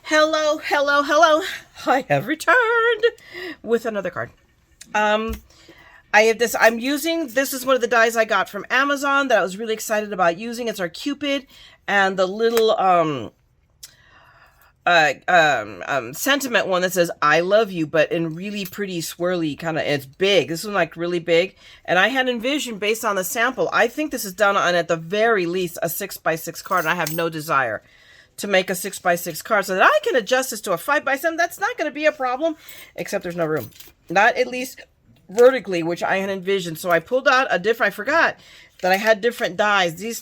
Hello, hello, hello. I have returned with another card. I have this, this is one of the dies I got from Amazon that I was really excited about using. It's our Cupid, and the little, sentiment one that says, I love you, but in really pretty swirly kind of, it's big. This one like really big. And I had envisioned based on the sample, I think this is done on at the very least a 6x6 card, and I have no desire to make a 6x6 card so that I can adjust this to a 5x7. That's not going to be a problem, except there's no room. Not at least vertically, which I had envisioned. So I pulled out a different, I forgot that I had different dies. This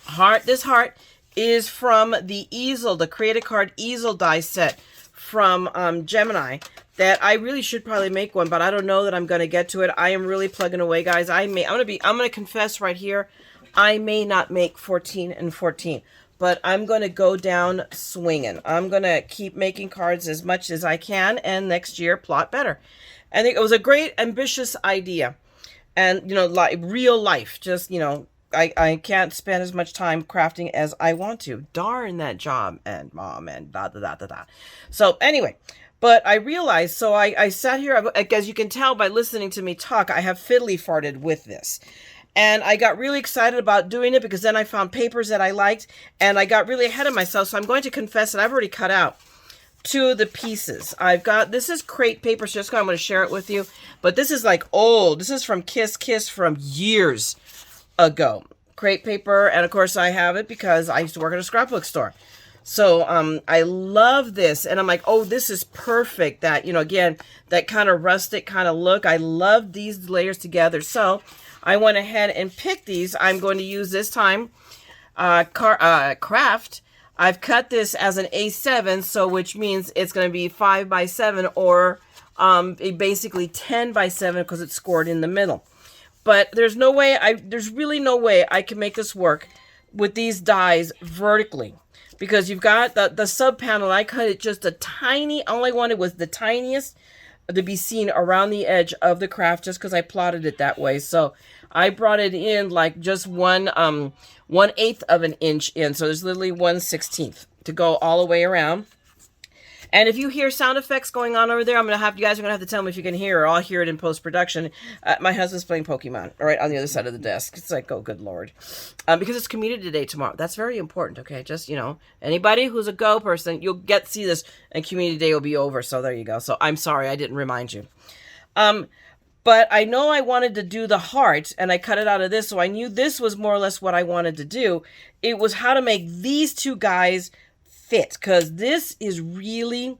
heart is from the easel, the Create a Card easel die set from Gemini. That I really should probably make one, but I don't know that I'm going to get to it. I am really plugging away, guys. I'm going to confess right here, I may not make 14 and 14. But I'm going to go down swinging. I'm going to keep making cards as much as I can, and next year plot better. I think it was a great, ambitious idea. And, you know, like real life, just, you know, I can't spend as much time crafting as I want to. Darn that job and mom and da-da-da-da-da. So anyway, but I realized, so I sat here, as you can tell by listening to me talk, I have fiddly farted with this. And I got really excited about doing it because then I found papers that I liked, and I got really ahead of myself. So I'm going to confess that I've already cut out 2 of the pieces. This is crate paper, so I'm going to share it with you. But this is like old. This is from Kiss from years ago. Crate paper, and of course I have it because I used to work at a scrapbook store. So I love this, and I'm like, oh, this is perfect. That, you know, again, that kind of rustic kind of look. I love these layers together. So I went ahead and picked these. I'm going to use this time craft. I've cut this as an A7, so which means it's going to be 5x7 or basically 10x7 because it's scored in the middle. But there's really no way I can make this work with these dies vertically, because you've got the sub panel. I cut it just a tiny. All I wanted was the tiniest to be seen around the edge of the craft, just because I plotted it that way. So I brought it in like just 1/8 of an inch in. So there's literally 1/16 to go all the way around. And if you hear sound effects going on over there, you guys are gonna have to tell me if you can hear, or I'll hear it in post-production. My husband's playing Pokemon right on the other side of the desk. It's like, oh, good Lord. Because it's Community Day tomorrow. That's very important, okay? Just, you know, anybody who's a Go person, you'll get to see this, and Community Day will be over. So there you go. So I'm sorry I didn't remind you. But I know I wanted to do the heart, and I cut it out of this, so I knew this was more or less what I wanted to do. It was how to make these 2 guys fit, because this is really,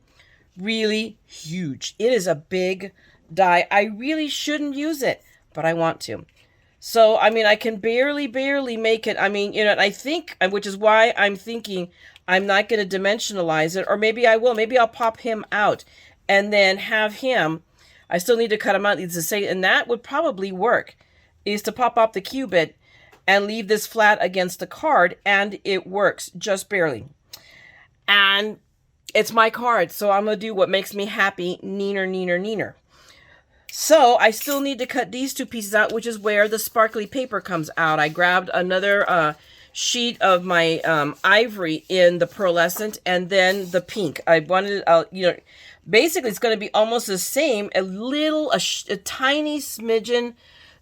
really huge. It is a big die. I really shouldn't use it, but I want to. So, I mean, I can barely make it. I mean, you know, I think, which is why I'm thinking I'm not going to dimensionalize it, or maybe I will. Maybe I'll pop him out and then have him. I still need to cut him out, needs to say, and that would probably work, is to pop off the Cupid and leave this flat against the card, and it works just barely. And it's my card, so I'm going to do what makes me happy, neener. So I still need to cut these 2 pieces out, which is where the sparkly paper comes out. I grabbed another sheet of my ivory in the pearlescent, and then the pink. I wanted, you know, basically it's going to be almost the same, a tiny smidgen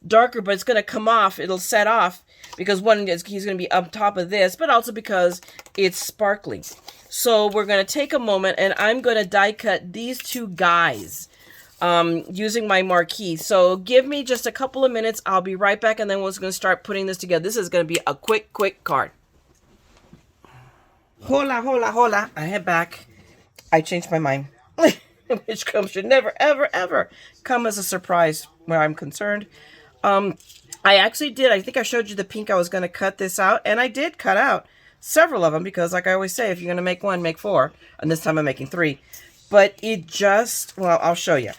darker, but it's going to come off. It'll set off because he's going to be up top of this, but also because it's sparkly. So we're going to take a moment, and I'm going to die cut these 2 guys using my marquee. So give me just a couple of minutes. I'll be right back, and then we're going to start putting this together. This is going to be a quick card. Hola. I head back. I changed my mind. Which should never, ever come as a surprise where I'm concerned. I actually did. I think I showed you the pink. I was going to cut this out, and I did cut out several of them, because like I always say, if you're going to make 1, make 4. And this time I'm making 3. But it just, well, I'll show you.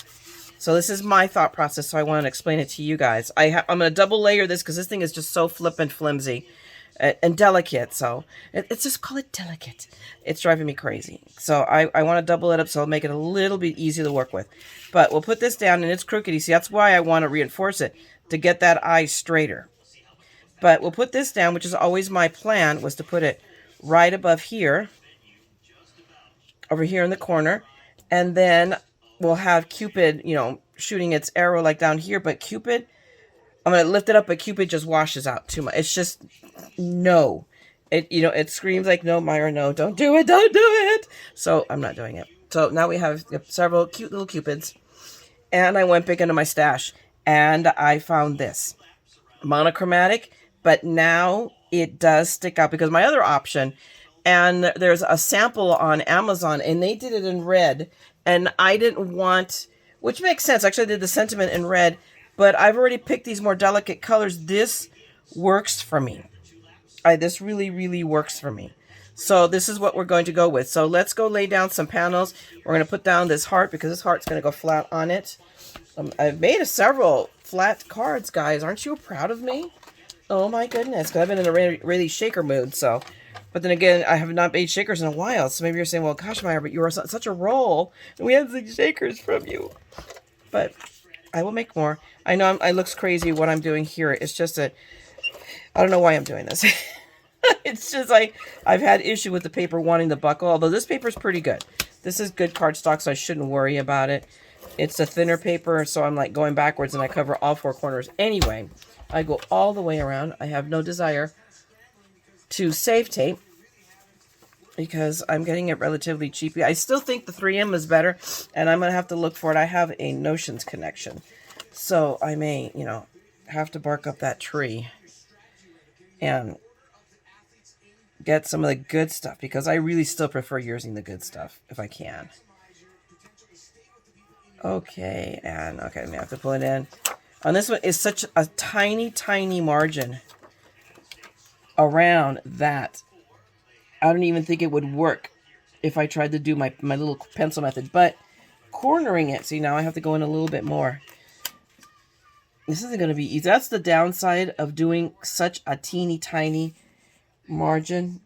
So this is my thought process, so I want to explain it to you guys. I'm going to double layer this because this thing is just so flippin' flimsy and delicate. So it's just, call it delicate. It's driving me crazy. So I want to double it up so I'll make it a little bit easier to work with. But we'll put this down, and it's crooked. You see, that's why I want to reinforce it, to get that eye straighter. But we'll put this down, which is always my plan, was to put it right above here. over here in the corner. And then we'll have Cupid, you know, shooting its arrow like down here. But Cupid, I'm going to lift it up, but Cupid just washes out too much. It's just, no. It, you know, it screams like, no, Myra, no, don't do it, don't do it. So I'm not doing it. So now we have several cute little Cupids. And I went big into my stash. And I found this. Monochromatic. But now it does stick out. Because my other option, and there's a sample on Amazon, and they did it in red. And I didn't want, which makes sense. Actually, I did the sentiment in red. But I've already picked these more delicate colors. This works for me. This really, really works for me. So this is what we're going to go with. So let's go lay down some panels. We're going to put down this heart because this heart's going to go flat on it. I've made several flat cards, guys. Aren't you proud of me? Oh my goodness. Because I've been in a really shaker mood. So, but then again, I have not made shakers in a while. So maybe you're saying, well, gosh, Myra, but you were such a roll. And we had the shakers from you. But I will make more. I know it looks crazy what I'm doing here. It's just I don't know why I'm doing this. It's just like I've had issue with the paper wanting to buckle, although this paper is pretty good. This is good cardstock, so I shouldn't worry about it. It's a thinner paper, so I'm like going backwards and I cover all four corners. Anyway, I go all the way around. I have no desire to save tape because I'm getting it relatively cheaply. I still think the 3M is better, and I'm going to have to look for it. I have a Notions connection, so I may, you know, have to bark up that tree and get some of the good stuff, because I really still prefer using the good stuff if I can. Okay, and okay, I'm gonna have to pull it in. On this one is such a tiny, tiny margin around that I don't even think it would work if I tried to do my little pencil method. But cornering it, see, now I have to go in a little bit more. This isn't going to be easy. That's the downside of doing such a teeny tiny margin.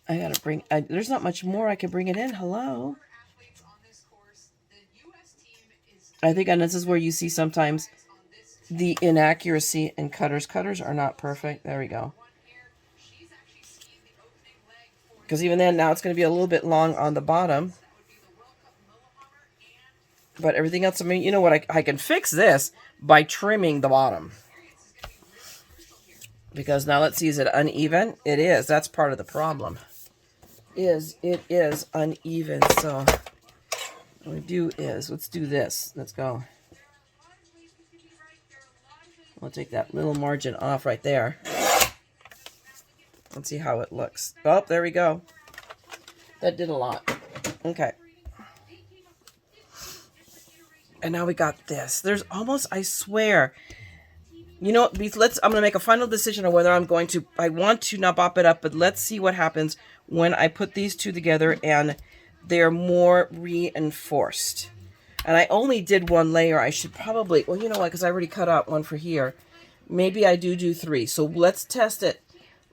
I gotta bring, there's not much more I can bring it in. Hello. I think, and this is where you see sometimes the inaccuracy in cutters. Cutters are not perfect. There we go. Because even then, now it's going to be a little bit long on the bottom. But everything else, I mean, you know what? I can fix this by trimming the bottom. Because now let's see, is it uneven? It is. That's part of the problem. It is uneven. So what we do is, let's do this. Let's go. We'll take that little margin off right there. Let's see how it looks. Oh, there we go. That did a lot. Okay. And now we got this. There's almost, I swear, you know, I'm going to make a final decision on whether I want to not bop it up, but let's see what happens when I put these two together and they're more reinforced. And I only did one layer. I should probably, well, you know what, because I already cut out one for here. Maybe I do 3. So let's test it.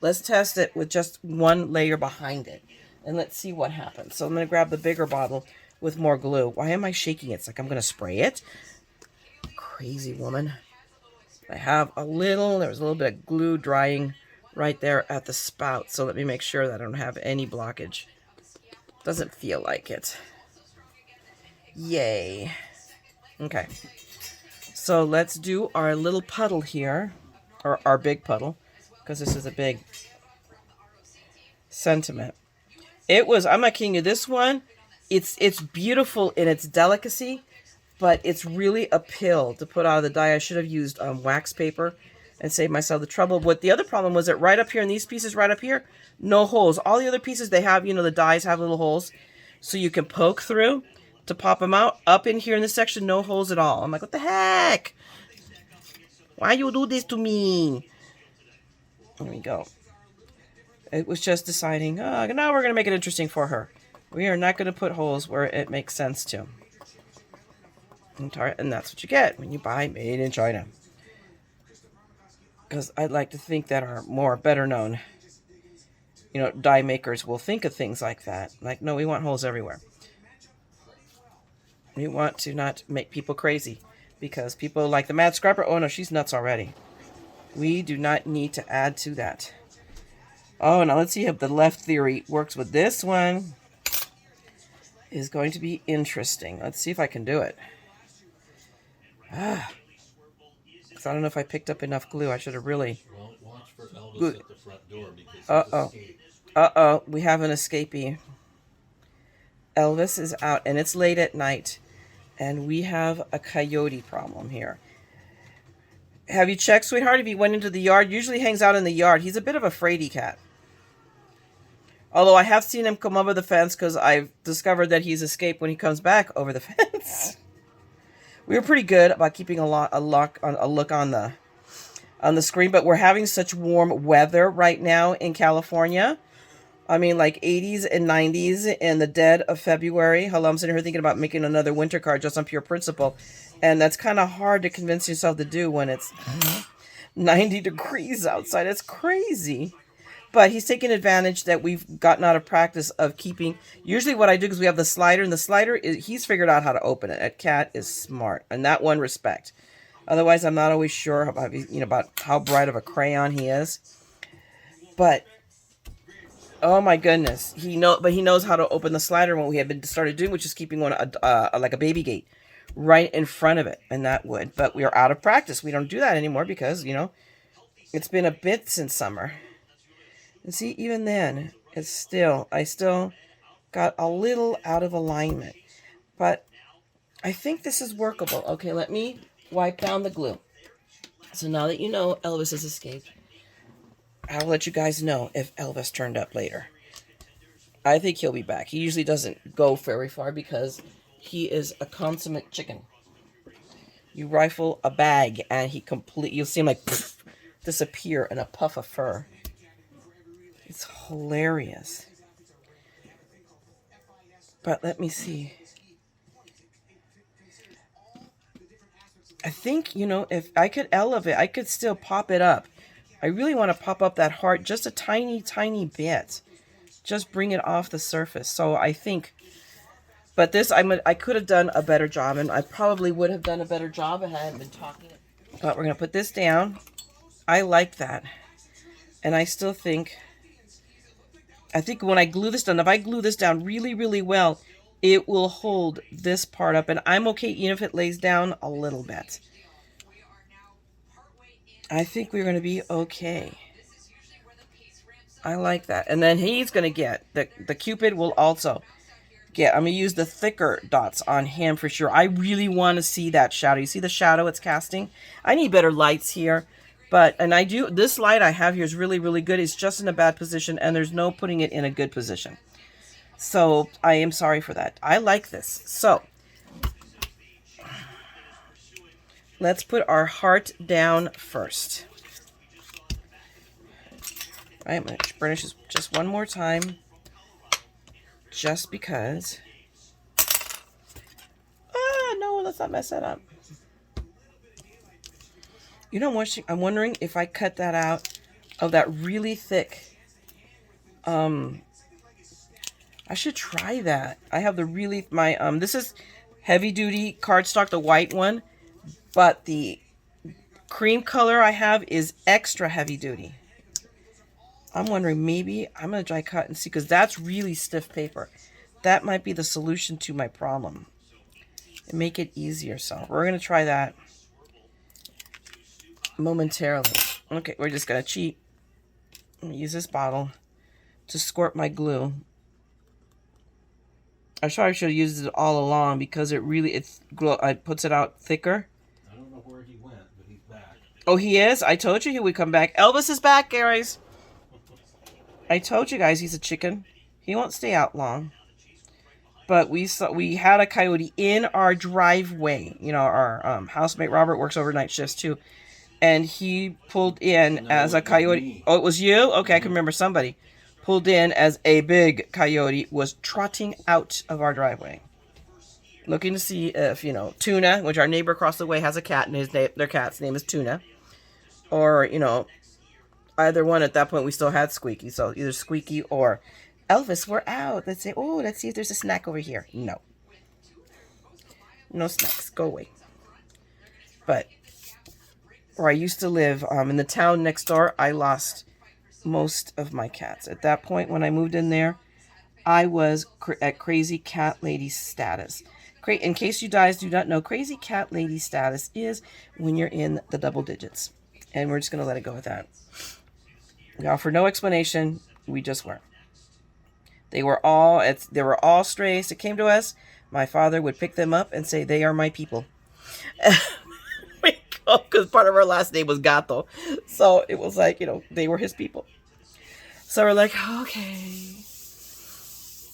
Let's test it with just one layer behind it. And let's see what happens. So I'm going to grab the bigger bottle with more glue. Why am I shaking it? It's like I'm going to spray it. Crazy woman. I have there was a little bit of glue drying right there at the spout. So let me make sure that I don't have any blockage. Doesn't feel like it. Yay. Okay. So let's do our little puddle here. Or our big puddle. Because this is a big sentiment. I'm not kidding you. This one, it's beautiful in its delicacy, but it's really a pill to put out of the die. I should have used wax paper and saved myself the trouble. But the other problem was that right up here in these pieces, right up here, no holes. All the other pieces, they have, you know, the dies have little holes, so you can poke through to pop them out. Up in here in this section, no holes at all. I'm like, what the heck? Why you do this to me? There we go. It was just deciding, now we're going to make it interesting for her. We are not going to put holes where it makes sense to. And that's what you get when you buy Made in China. Because I'd like to think that our better known, you know, die makers will think of things like that. Like, no, we want holes everywhere. We want to not make people crazy. Because people like TheMaddScrapper, oh no, she's nuts already. We do not need to add to that. Oh, now let's see if the left theory works with this one. is going to be interesting. Let's see if I can do it. I don't know if I picked up enough glue. I should have really... Well, watch for Elvis at the front door because he's escaped. Uh-oh. We have an escapee. Elvis is out, and it's late at night. And we have a coyote problem here. Have you checked, sweetheart, if he went into the yard? Usually hangs out in the yard. He's a bit of a fraidy cat. Although I have seen him come over the fence because I've discovered that he's escaped when he comes back over the fence. We were pretty good about keeping a look on the screen, but we're having such warm weather right now in California. I mean, like 80s and 90s in the dead of February. Hello, I'm sitting here thinking about making another winter card just on pure principle. And that's kind of hard to convince yourself to do when it's 90 degrees outside. It's crazy. But he's taking advantage that we've gotten out of practice of keeping... Usually what I do is we have the slider, and the slider, he's figured out how to open it. That cat is smart in that one respect. Otherwise, I'm not always sure about, about how bright of a crayon he is. But... oh my goodness, he knows how to open the slider. What we had started doing, which is keeping one like a baby gate right in front of it, and that would. But we are out of practice. We don't do that anymore because it's been a bit since summer. And see, even then, I still got a little out of alignment. But I think this is workable. Okay, let me wipe down the glue. So now that you know Elvis has escaped, I'll let you guys know if Elvis turned up later. I think he'll be back. He usually doesn't go very far because he is a consummate chicken. You rifle a bag and you'll see him like disappear in a puff of fur. It's hilarious. But let me see. I think, if I could elevate, I could still pop it up. I really want to pop up that heart just a tiny, tiny bit. Just bring it off the surface. So I think, but this, I could have done a better job, and I probably would have done a better job if I hadn't been talking. But we're going to put this down. I like that. And I still think, when I glue this down, if I glue this down really, really well, it will hold this part up. And I'm okay even if it lays down a little bit. I think we're going to be okay. I like that. And then he's going to get, the Cupid will also get, I'm going to use the thicker dots on him for sure. I really want to see that shadow. You see the shadow it's casting? I need better lights here. This light I have here is really, really good. It's just in a bad position, and there's no putting it in a good position. So I am sorry for that. I like this. So let's put our heart down first. All right, I'm going to burnish this just one more time. Just because. No, let's not mess that up. I'm wondering if I cut that out of that really thick. I should try that. I have this is heavy duty cardstock, the white one. But the cream color I have is extra heavy duty. I'm wondering, maybe I'm going to dry cut and see, because that's really stiff paper. That might be the solution to my problem. And make it easier. So we're going to try that momentarily. Okay, we're just going to cheat. I'm going to use this bottle to squirt my glue. I probably should have used it all along because it puts it out thicker. I don't know where he went, but he's back. Oh, he is? I told you he would come back. Elvis is back, guys. I told you guys he's a chicken. He won't stay out long. But we had a coyote in our driveway. Our housemate Robert works overnight shifts too. And he pulled in as a coyote. Me. Oh, it was you? Okay, I can remember somebody. Pulled in as a big coyote, was trotting out of our driveway. Looking to see if, Tuna, which our neighbor across the way has a cat, and their cat's name is Tuna. Or, either one. At that point, we still had Squeaky. So either Squeaky or Elvis, we're out. Let's see if there's a snack over here. No. No snacks. Go away. But where I used to live, in the town next door, I lost most of my cats. At that point, when I moved in there, I was at crazy cat lady status. In case you guys do not know, crazy cat lady status is when you're in the double digits. And we're just going to let it go with that. We offer no explanation. We just were. They were all strays that came to us. My father would pick them up and say, they are my people. Because part of our last name was Gato. So it was like, they were his people. So we're like, okay.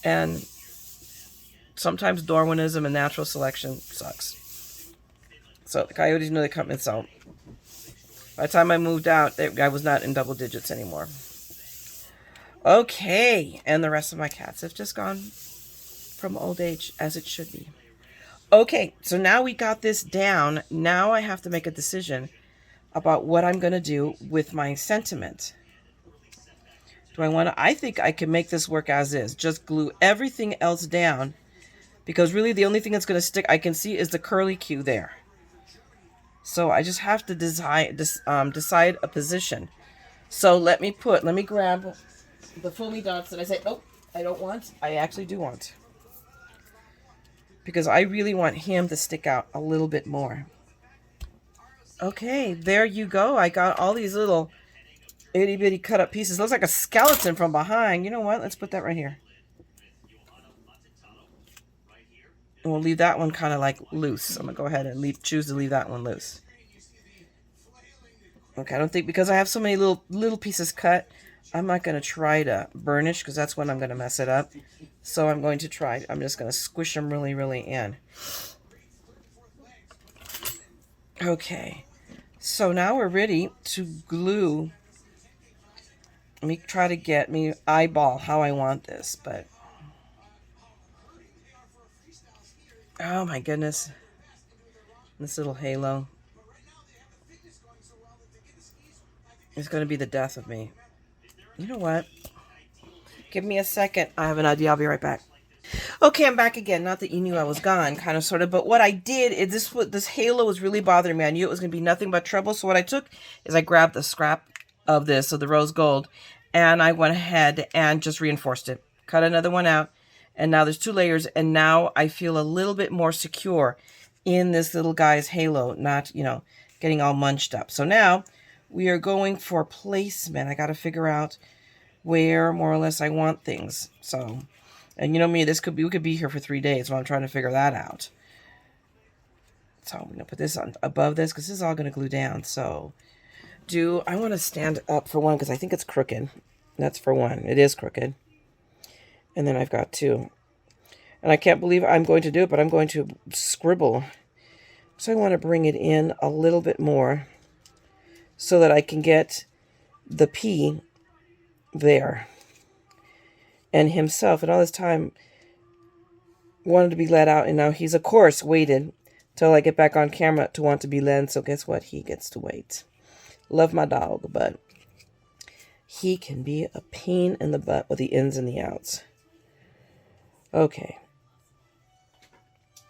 And sometimes Darwinism and natural selection sucks. So the coyotes knew they come in. So by the time I moved out, I was not in double digits anymore. Okay. And the rest of my cats have just gone from old age, as it should be. Okay. So now we got this down. Now I have to make a decision about what I'm going to do with my sentiment. Do I want to? I think I can make this work as is. Just glue everything else down. Because really the only thing that's going to stick I can see is the curly Q there. So I just have to decide a position. So let me grab the foamy dots that I say, oh, I don't want. I actually do want. Because I really want him to stick out a little bit more. Okay, there you go. I got all these little itty bitty cut up pieces. Looks like a skeleton from behind. You know what? Let's put that right here. And we'll leave that one kind of like loose. I'm going to go ahead and choose to leave that one loose. Okay, I don't think, because I have so many little pieces cut, I'm not going to try to burnish because that's when I'm going to mess it up. So I'm just going to squish them really, really in. Okay, so now we're ready to glue. Let me try to get me eyeball how I want this, but oh my goodness, this little halo is going to be the death of me. You know what? Give me a second. I have an idea. I'll be right back. Okay, I'm back again. Not that you knew I was gone, kind of, sort of. But what I did is this halo was really bothering me. I knew it was going to be nothing but trouble. So what I took is I grabbed the scrap of this, so the rose gold, and I went ahead and just reinforced it. Cut another one out. And now there's 2 layers. And now I feel a little bit more secure in this little guy's halo, not, getting all munched up. So now we are going for placement. I got to figure out where more or less I want things. So, and you know me, we could be here for 3 days while I'm trying to figure that out. So I'm going to put this on above this because this is all going to glue down. So I want to stand up for one because I think it's crooked. That's for one. It is crooked. And then I've got 2. And I can't believe I'm going to do it, but I'm going to scribble. So I want to bring it in a little bit more so that I can get the P there. And himself, and all this time, wanted to be let out. And now he's, of course, waited till I get back on camera to want to be led. So guess what? He gets to wait. Love my dog, but he can be a pain in the butt with the ins and the outs. Okay.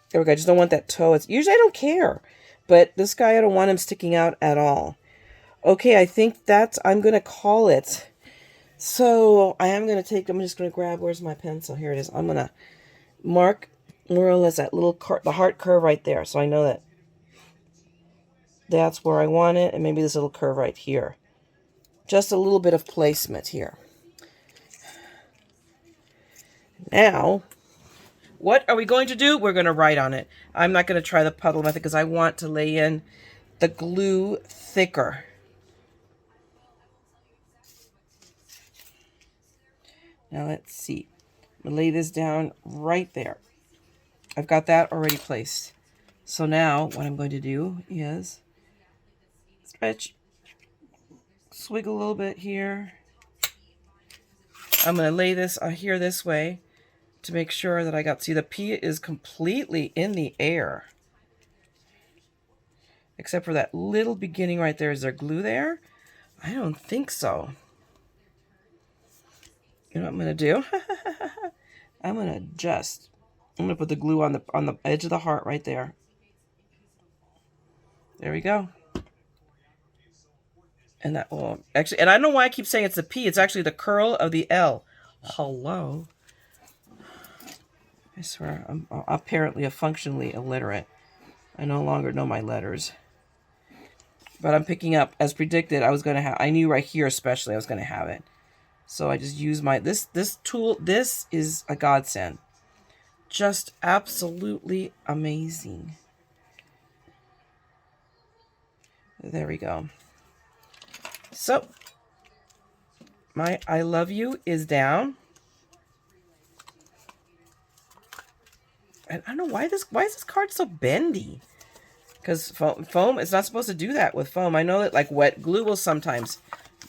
There we go. I just don't want that toe. Usually I don't care. But this guy, I don't want him sticking out at all. Okay, I think I'm going to call it. So I'm just going to grab, where's my pencil? Here it is. I'm going to mark more or less that the heart curve right there. So I know that's where I want it. And maybe this little curve right here. Just a little bit of placement here. Now, what are we going to do? We're going to write on it. I'm not going to try the puddle method because I want to lay in the glue thicker. Now let's see. I'm going to lay this down right there. I've got that already placed. So now what I'm going to do is stretch, swig a little bit here. I'm going to lay this here this way to make sure that I got, see, the P is completely in the air. Except for that little beginning right there. Is there glue there? I don't think so. You know what I'm going to do? I'm going to put the glue on the edge of the heart right there. There we go. And that will actually, and I don't know why I keep saying it's the P. It's actually the curl of the L. Hello. I swear, I'm apparently a functionally illiterate. I no longer know my letters. But I'm picking up, as predicted, I knew right here especially I was going to have it. So I just use this tool. This is a godsend. Just absolutely amazing. There we go. So, my I love you is down. And I don't know why is this card so bendy? Because foam, it's not supposed to do that with foam. I know that like wet glue will sometimes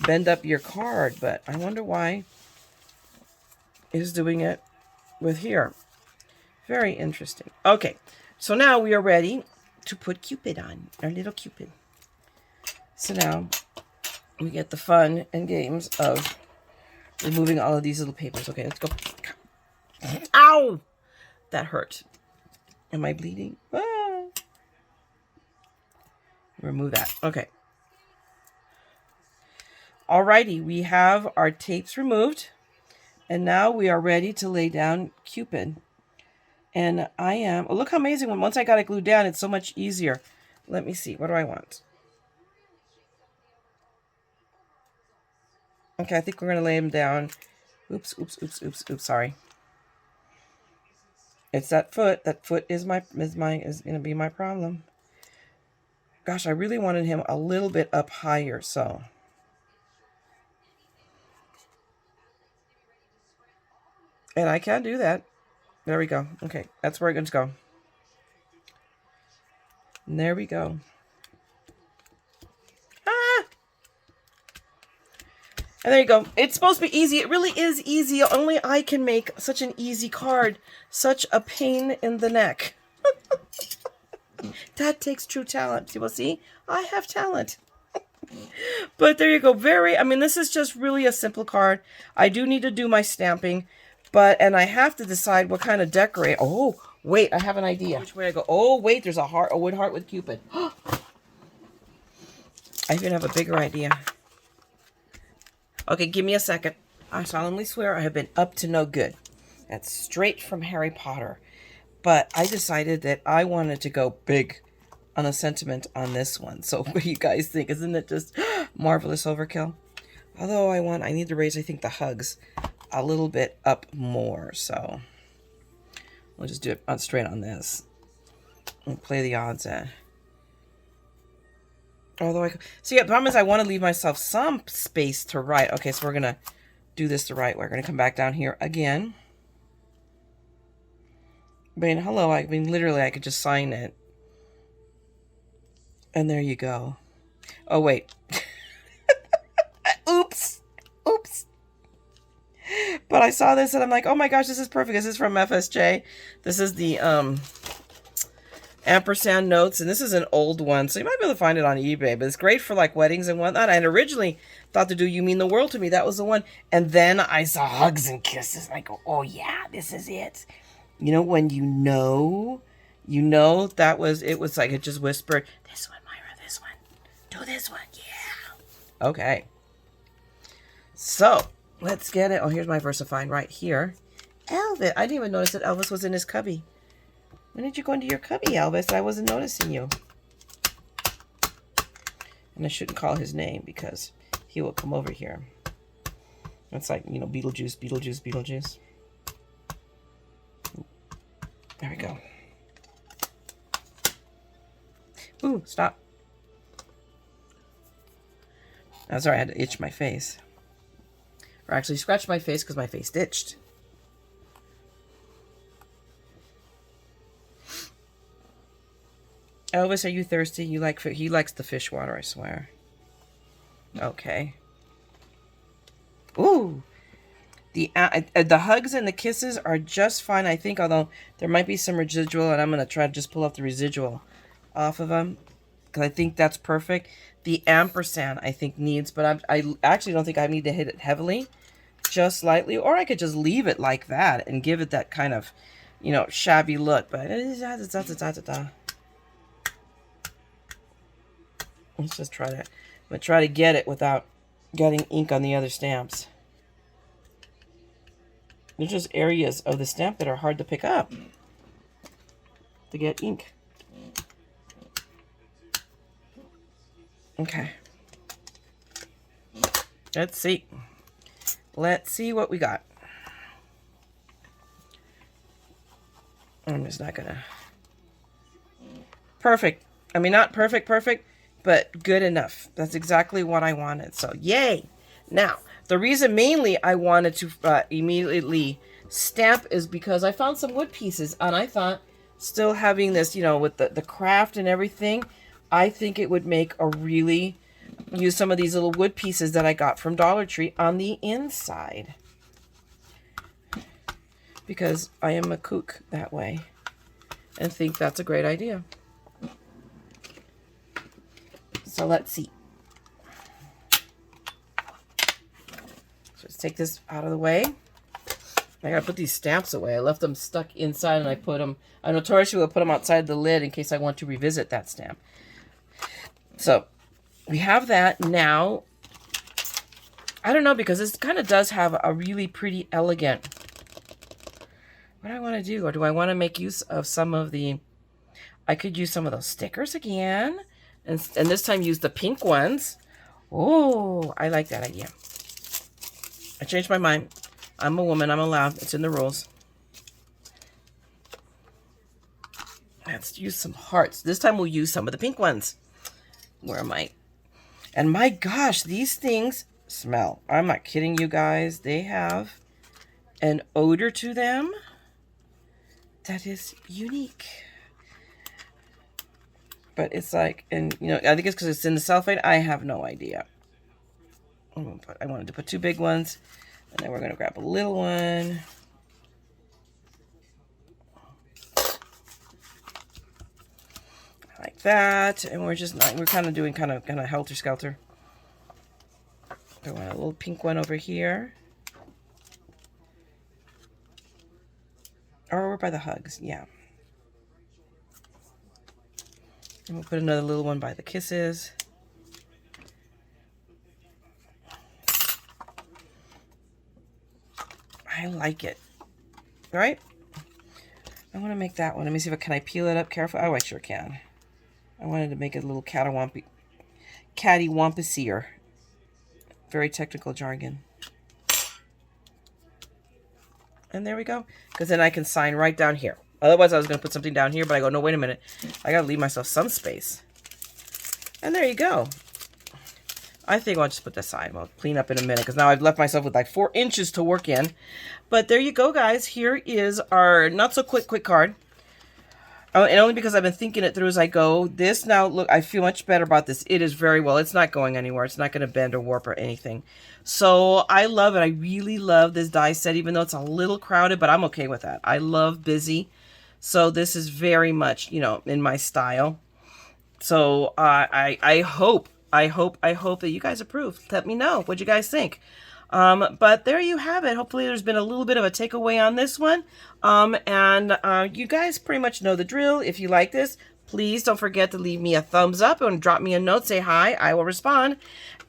bend up your card, but I wonder why it is doing it with here. Very interesting. Okay, so now we are ready to put Cupid on, our little Cupid. So now we get the fun and games of removing all of these little papers. Okay, let's go. Ow! That hurt. Am I bleeding? Ah. Remove that. Okay. Alrighty, we have our tapes removed. And now we are ready to lay down Cupid. And I am... Oh, look how amazing. Once I got it glued down, it's so much easier. Let me see. What do I want? Okay, I think we're going to lay him down. Oops, sorry. It's that foot. That foot is going to be my problem. Gosh, I really wanted him a little bit up higher, so. And I can do that. There we go. Okay, that's where it's going to go. And there we go. Ah! And there you go. It's supposed to be easy. It really is easy. Only I can make such an easy card. Such a pain in the neck. That takes true talent. You will see, I have talent. But there you go. This is just really a simple card. I do need to do my stamping, and I have to decide what kind of decorate. Oh, wait, I have an idea. Which way I go? Oh, wait, there's a wood heart with Cupid. I even have a bigger idea. Okay, give me a second. I solemnly swear I have been up to no good. That's straight from Harry Potter. But I decided that I wanted to go big on a sentiment on this one. So what do you guys think? Isn't it just marvelous overkill? Although I need to raise, I think, the hugs a little bit up more. So we'll just do it straight on this. And play the odds at. Although the problem is I want to leave myself some space to write. Okay, so we're going to do this the right way. We're going to come back down here again. Hello, literally, I could just sign it. And there you go. Oh, wait. Oops. But I saw this and I'm like, oh my gosh, this is perfect. This is from FSJ. This is the ampersand notes. And this is an old one. So you might be able to find it on eBay. But it's great for like weddings and whatnot. I had originally thought to do You Mean the World to Me. That was the one. And then I saw Hugs and Kisses. And I go, oh yeah, this is it. You know, when you know, it was like it just whispered, this one, Myra, this one, do this one, yeah. Okay. So, let's get it. Oh, here's my VersaFine right here. Elvis, I didn't even notice that Elvis was in his cubby. When did you go into your cubby, Elvis? I wasn't noticing you. And I shouldn't call his name because he will come over here. It's like, Beetlejuice. There we go. Ooh, stop. I'm sorry, I had to itch my face. Or actually scratch my face because my face itched. Elvis, are you thirsty? He likes the fish water, I swear. Okay. Ooh. The hugs and the kisses are just fine, I think, although there might be some residual, and I'm going to try to just pull up the residual off of them, because I think that's perfect. The ampersand, I think, needs, but I actually don't think I need to hit it heavily, just lightly, or I could just leave it like that and give it that kind of, shabby look, but let's just try to, I'm going to try to get it without getting ink on the other stamps. There's just areas of the stamp that are hard to pick up to get ink. Okay. Let's see. Let's see what we got. I'm just not gonna... Perfect. I mean, not perfect, but good enough. That's exactly what I wanted. So, yay! Now, the reason mainly I wanted to immediately stamp is because I found some wood pieces, and I thought, still having this, you know, with the craft and everything, I think it would make a really... use some of these little wood pieces that I got from Dollar Tree on the inside. Because I am a kook that way. And think that's a great idea. So let's see. So let's take this out of the way. I gotta put these stamps away. I left them stuck inside and I put them... I notoriously will put them outside the lid in case I want to revisit that stamp. So... we have that now. I don't know, because this kind of does have a really pretty elegant... what do I want to do? Or do I want to make use of some of the... I could use some of those stickers again. And this time use the pink ones. Oh, I like that idea. I changed my mind. I'm a woman. I'm allowed. It's in the rules. Let's use some hearts. This time we'll use some of the pink ones. Where am I? And my gosh, these things smell. I'm not kidding you guys. They have an odor to them that is unique. But it's like, and you know, I think it's because it's in the cellophane. I have no idea. I wanted to put 2 big ones, and then we're going to grab a little one. Like that, and we're just not, we're kind of doing kind of helter skelter. I want a little pink one over here. Or we're by the hugs, yeah. And we'll put another little one by the kisses. I like it. All right? I want to make that one. Let me see if can I peel it up carefully. Oh, I sure can. I wanted to make it a little cattywampus-ier. Very technical jargon. And there we go. Because then I can sign right down here. Otherwise, I was going to put something down here, but I go, no, wait a minute. I got to leave myself some space. And there you go. I think I'll just put this aside. I'll clean up in a minute because now I've left myself with like 4 inches to work in. But there you go, guys. Here is our not-so-quick card. And only because I've been thinking it through as I go. This now, look, I feel much better about this. It is very well. It's not going anywhere. It's not going to bend or warp or anything. So I love it. I really love this die set, even though it's a little crowded, but I'm okay with that. I love busy. So this is very much, you know, in my style. So I hope that you guys approve. Let me know what you guys think. But there you have it. Hopefully there's been a little bit of a takeaway on this one. You guys pretty much know the drill. If you like this, please don't forget to leave me a thumbs up and drop me a note. Say hi. I will respond.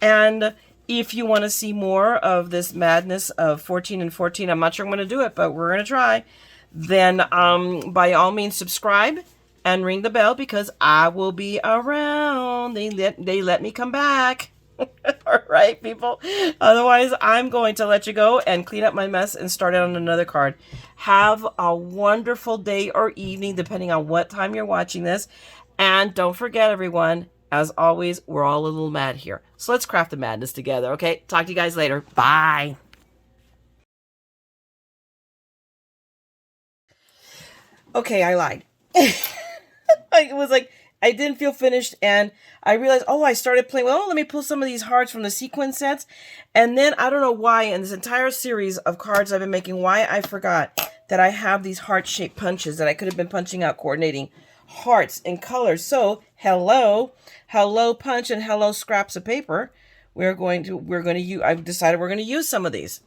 And if you want to see more of this madness of 14 and 14, I'm not sure I'm going to do it, but we're going to try. Then by all means subscribe and ring the bell because I will be around. They let me come back. All right, people. Otherwise, I'm going to let you go and clean up my mess and start on another card. Have a wonderful day or evening, depending on what time you're watching this. And don't forget, everyone, as always, we're all a little mad here. So let's craft the madness together, okay? Talk to you guys later. Bye. Okay, I lied. It was like, I didn't feel finished, and I realized, oh, I started playing, well, let me pull some of these hearts from the sequin sets, and then I don't know why, in this entire series of cards I've been making, why I forgot that I have these heart-shaped punches that I could have been punching out, coordinating hearts and colors. So, hello punch and hello scraps of paper. I've decided we're going to use some of these.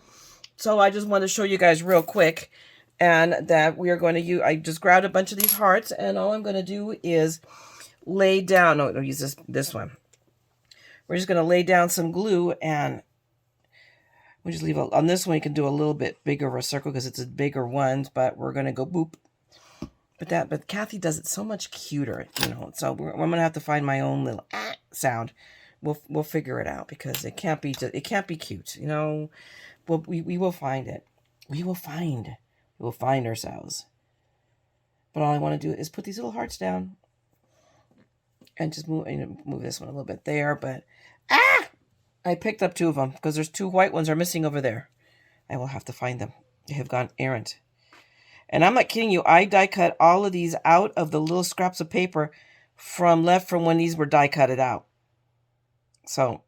So I just wanted to show you guys real quick. And that we are going to use, I just grabbed a bunch of these hearts, and all I'm going to do is lay down, no, I'll use this one. We're just going to lay down some glue and We'll just leave on this one. You can do a little bit bigger of a circle because it's a bigger one, but we're going to go boop. But Kathy does it so much cuter, you know. So I'm going to have to find my own little sound. We'll figure it out because it can't be cute, you know. We will find it. We will find ourselves. But all I want to do is put these little hearts down and just move this one a little bit there. But I picked up 2 of them because there's 2 white ones are missing over there. I will have to find them. They have gone errant. And I'm not kidding you. I die cut all of these out of the little scraps of paper from when these were die cutted out. So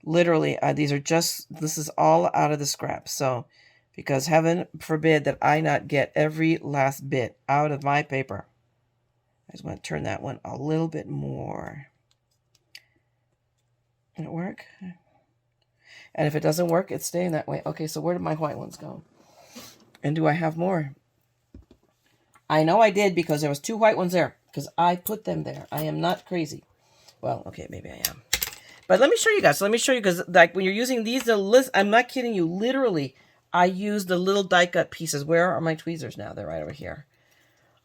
literally, this is all out of the scraps. So, because heaven forbid that I not get every last bit out of my paper. I just want to turn that one a little bit more. Can it work? And if it doesn't work, it's staying that way. Okay, so where did my white ones go? And do I have more? I know I did because there was 2 white ones there because I put them there. I am not crazy. Well, okay, maybe I am. But let me show you guys. So let me show you because like when you're using these, I'm not kidding you. Literally, I use the little die cut pieces. Where are my tweezers now? They're right over here.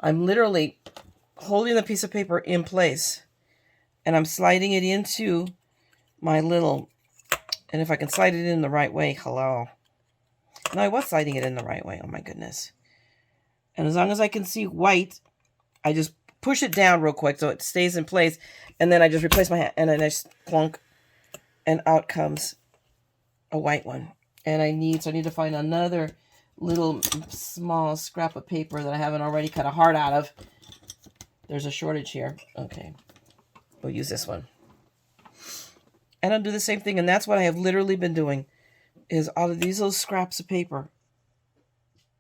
I'm literally holding the piece of paper in place and I'm sliding it into my little, and if I can slide it in the right way, hello. No, I was sliding it in the right way. Oh my goodness. And as long as I can see white, I just push it down real quick so it stays in place. And then I just replace my hand and then I just plunk and out comes a white one. And I need to find another little small scrap of paper that I haven't already cut a heart out of. There's a shortage here. Okay. We'll use this one. And I'll do the same thing. And that's what I have literally been doing is all of these little scraps of paper.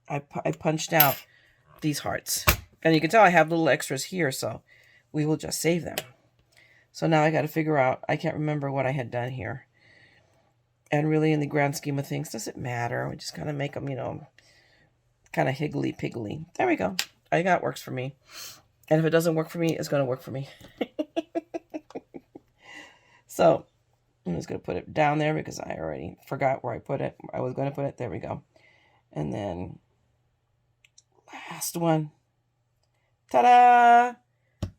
I punched out these hearts. And you can tell I have little extras here, so we will just save them. So now I got to figure out, I can't remember what I had done here. And really in the grand scheme of things, does it matter? We just kind of make them, you know, kind of higgly-piggly. There we go. I think that works for me. And if it doesn't work for me, it's going to work for me. So I'm just going to put it down there because I already forgot where I put it. I was going to put it. There we go. And then last one. Ta-da!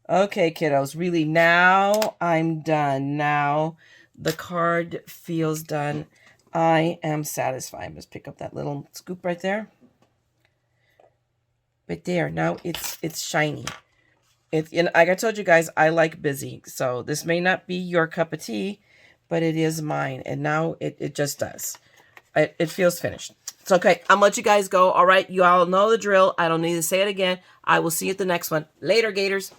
Okay, kiddos. Really, now I'm done. Now the card feels done. I am satisfied. Let's pick up that little scoop right there. Right there. Now it's shiny. And like I told you guys, I like busy. So this may not be your cup of tea, but it is mine. And now it just does. It feels finished. It's okay. I'm gonna let you guys go. All right. You all know the drill. I don't need to say it again. I will see you at the next one. Later, Gators.